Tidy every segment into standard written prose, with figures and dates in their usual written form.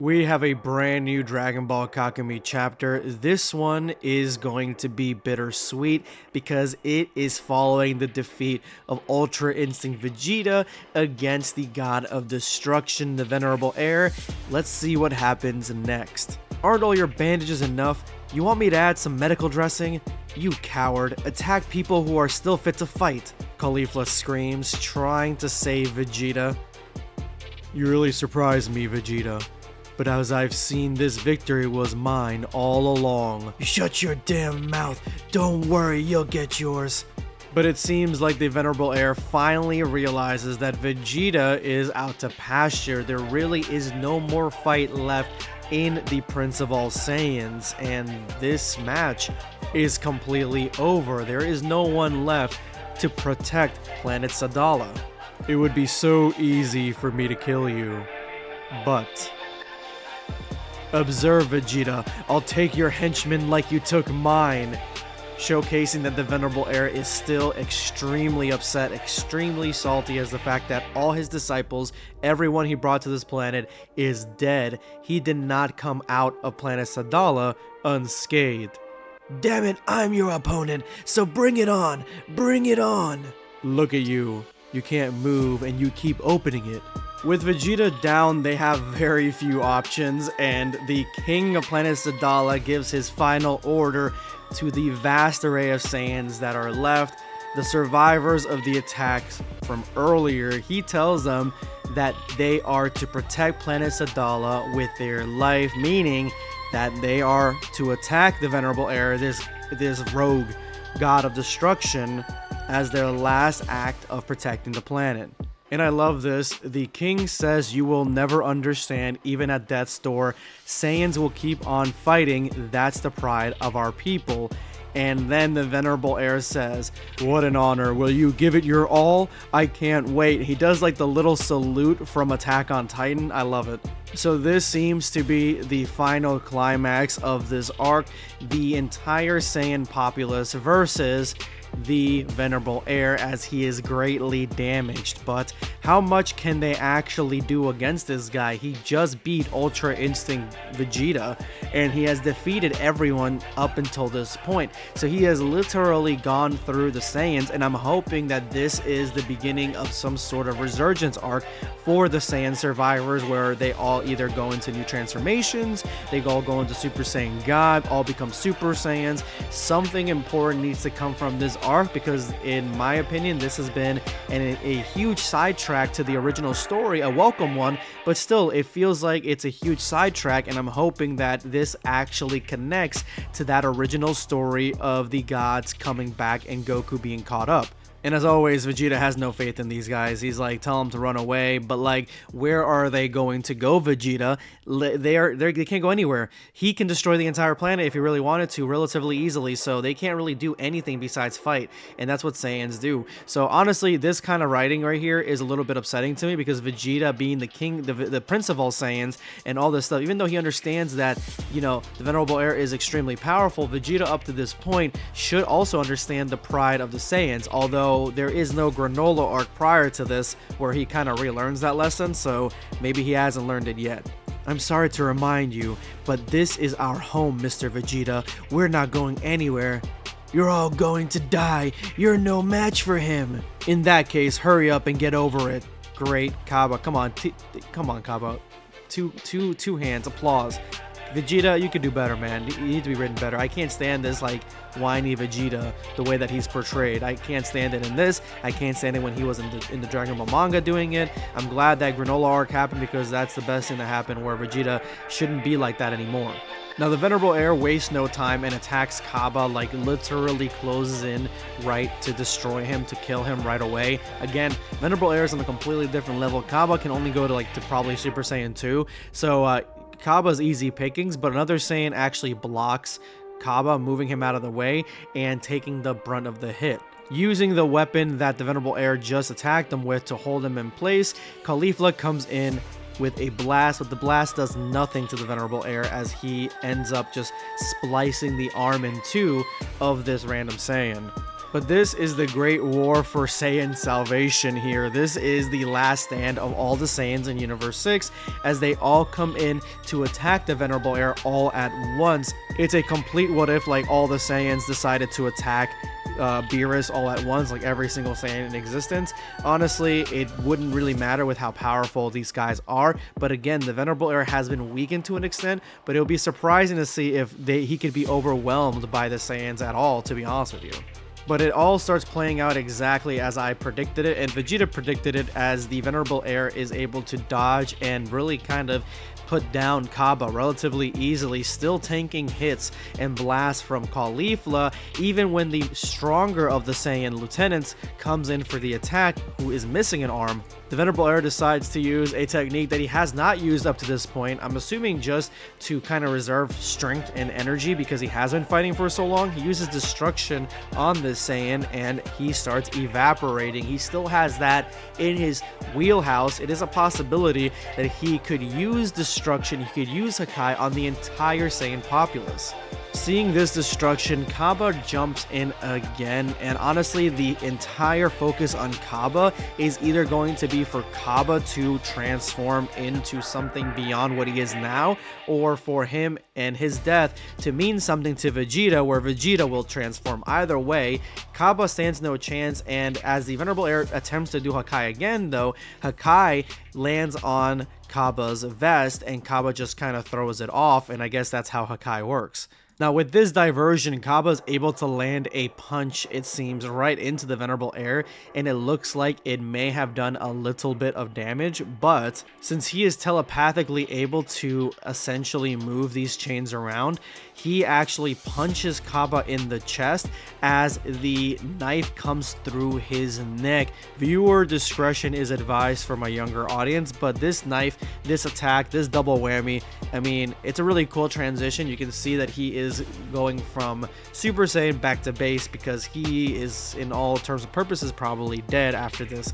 We have a brand new Dragon Ball Kakumei chapter. This one is going to be bittersweet because it is following the defeat of Ultra Instinct Vegeta against the God of Destruction, the Venerable Heir. Let's see what happens next. Aren't all your bandages enough? You want me to add some medical dressing? You coward, attack people who are still fit to fight. Caulifla screams, trying to save Vegeta. You really surprised me, Vegeta. But as I've seen, this victory was mine all along. Shut your damn mouth. Don't worry, you'll get yours. But it seems like the Venerable Heir finally realizes that Vegeta is out to pasture. There really is no more fight left in the Prince of All Saiyans, and this match is completely over. There is no one left to protect Planet Sadala. It would be so easy for me to kill you, but... Observe, Vegeta, I'll take your henchmen like you took mine. Showcasing that the Venerable Heir is still extremely upset, extremely salty as the fact that all his disciples, everyone he brought to this planet, is dead. He did not come out of Planet Sadala unscathed. Damn it, I'm your opponent, so bring it on, bring it on. Look at you. You can't move and you keep opening it. With Vegeta down, they have very few options, and the King of Planet Sadala gives his final order to the vast array of Saiyans that are left, the survivors of the attacks from earlier. He tells them that they are to protect Planet Sadala with their life, meaning that they are to attack the Venerable Heir, this rogue god of destruction, as their last act of protecting the planet. And I love this. The king says you will never understand, even at death's door. Saiyans will keep on fighting. That's the pride of our people. And then the Venerable Heir says, what an honor. Will you give it your all? I can't wait. He does like the little salute from Attack on Titan. I love it. So this seems to be the final climax of this arc. The entire Saiyan populace versus the Venerable Heir, as he is greatly damaged. But how much can they actually do against this guy? He just beat Ultra Instinct Vegeta, and he has defeated everyone up until this point. So he has literally gone through the Saiyans, and I'm hoping that this is the beginning of some sort of resurgence arc for the Saiyan survivors, where they all either go into new transformations, they all go into Super Saiyan God, all become Super Saiyans. Something important needs to come from this arc, because in my opinion this has been a huge sidetrack to the original story, a welcome one, but still it feels like it's a huge sidetrack, and I'm hoping that this actually connects to that original story of the gods coming back and Goku being caught up. And as always, Vegeta has no faith in these guys. He's like, tell them to run away, but like, where are they going to go, Vegeta? They can't go anywhere. He can destroy the entire planet if he really wanted to, relatively easily, so they can't really do anything besides fight, and that's what Saiyans do. So honestly, this kind of writing right here is a little bit upsetting to me, because Vegeta being the king, the prince of all Saiyans, and all this stuff, even though he understands that, you know, the Venerable Heir is extremely powerful, Vegeta up to this point should also understand the pride of the Saiyans, although there is no granola arc prior to this where he kind of relearns that lesson, so maybe he hasn't learned it yet. I'm sorry to remind you, but this is our home, Mr. Vegeta. We're not going anywhere. You're all going to die. You're no match for him. In that case, hurry up and get over it. Great, Cabba. Come on, come on, Cabba. Two hands. Applause. Vegeta, you could do better, man. You need to be written better. I can't stand this, like, whiny Vegeta, the way that he's portrayed. I can't stand it in this. I can't stand it when he was in the Dragon Ball manga doing it. I'm glad that granola arc happened, because that's the best thing to happen, where Vegeta shouldn't be like that anymore. Now, the Venerable Heir wastes no time and attacks Cabba, like literally closes in right to destroy him, to kill him right away. Again, Venerable Heir is on a completely different level. Cabba can only go to probably Super Saiyan 2. So, Cabba's easy pickings, but another Saiyan actually blocks Cabba, moving him out of the way and taking the brunt of the hit. Using the weapon that the Venerable Heir just attacked him with to hold him in place, Caulifla comes in with a blast, but the blast does nothing to the Venerable Heir, as he ends up just splicing the arm in two of this random Saiyan. But this is the great war for Saiyan salvation here. This is the last stand of all the Saiyans in Universe 6 as they all come in to attack the Venerable Heir all at once. It's a complete what if, like all the Saiyans decided to attack Beerus all at once, like every single Saiyan in existence. Honestly, it wouldn't really matter with how powerful these guys are, but again, the Venerable Heir has been weakened to an extent, but it'll be surprising to see if he could be overwhelmed by the Saiyans at all, to be honest with you. But it all starts playing out exactly as I predicted it, and Vegeta predicted it, as the Venerable Heir is able to dodge and really kind of put down Cabba relatively easily, still tanking hits and blasts from Caulifla, even when the stronger of the Saiyan lieutenants comes in for the attack, who is missing an arm. The Venerable Heir decides to use a technique that he has not used up to this point. I'm assuming just to kind of reserve strength and energy because he has been fighting for so long. He uses destruction on this Saiyan and he starts evaporating. He still has that in his wheelhouse. It is a possibility that he could use destruction, he could use Hakai on the entire Saiyan populace. Seeing this destruction, Cabba jumps in again, and honestly, the entire focus on Cabba is either going to be for Cabba to transform into something beyond what he is now, or for him and his death to mean something to Vegeta, where Vegeta will transform. Either way, Cabba stands no chance, and as the Venerable Heir attempts to do Hakai again, though, Hakai lands on Cabba's vest, and Cabba just kind of throws it off, and I guess that's how Hakai works. Now, with this diversion, Cabba is able to land a punch, it seems, right into the Venerable Heir, and it looks like it may have done a little bit of damage, but since he is telepathically able to essentially move these chains around, he actually punches Cabba in the chest as the knife comes through his neck. Viewer discretion is advised for my younger audience, but this knife, this attack, this double whammy, I mean, it's a really cool transition. You can see that he is going from Super Saiyan back to base because he is, in all terms and purposes, probably dead after this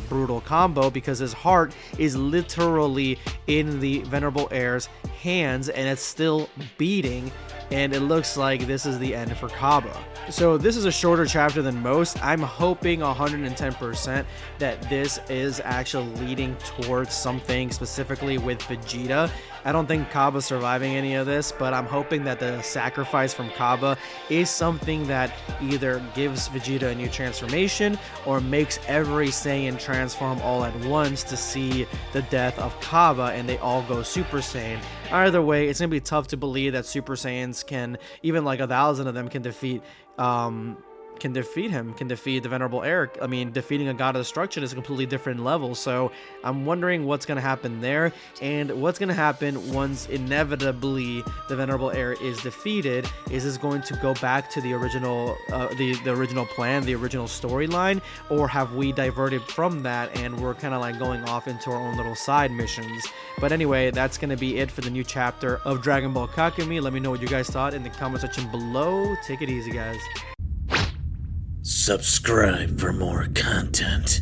brutal combo, because his heart is literally in the Venerable Heir's hands and it's still beating, and it looks like this is the end for Cabba. So this is a shorter chapter than most. I'm hoping 110% that this is actually leading towards something specifically with Vegeta. I don't think Cabba's surviving any of this, but I'm hoping that the sacrifice from Cabba is something that either gives Vegeta a new transformation or makes every Saiyan transform all at once to see the death of Cabba and they all go Super Saiyan. Either way, it's going to be tough to believe that Super Saiyans can, even like 1,000 of them, can defeat him, can defeat the Venerable Heir. I mean, defeating a god of destruction is a completely different level, so I'm wondering what's going to happen there, and what's going to happen once inevitably the Venerable Heir is defeated. Is this going to go back to the original the original plan, the original storyline, or have we diverted from that and we're kind of like going off into our own little side missions? But anyway, that's going to be it for the new chapter of Dragon Ball Kakumei. Let me know what you guys thought in the comment section below. Take it easy, guys. Subscribe for more content.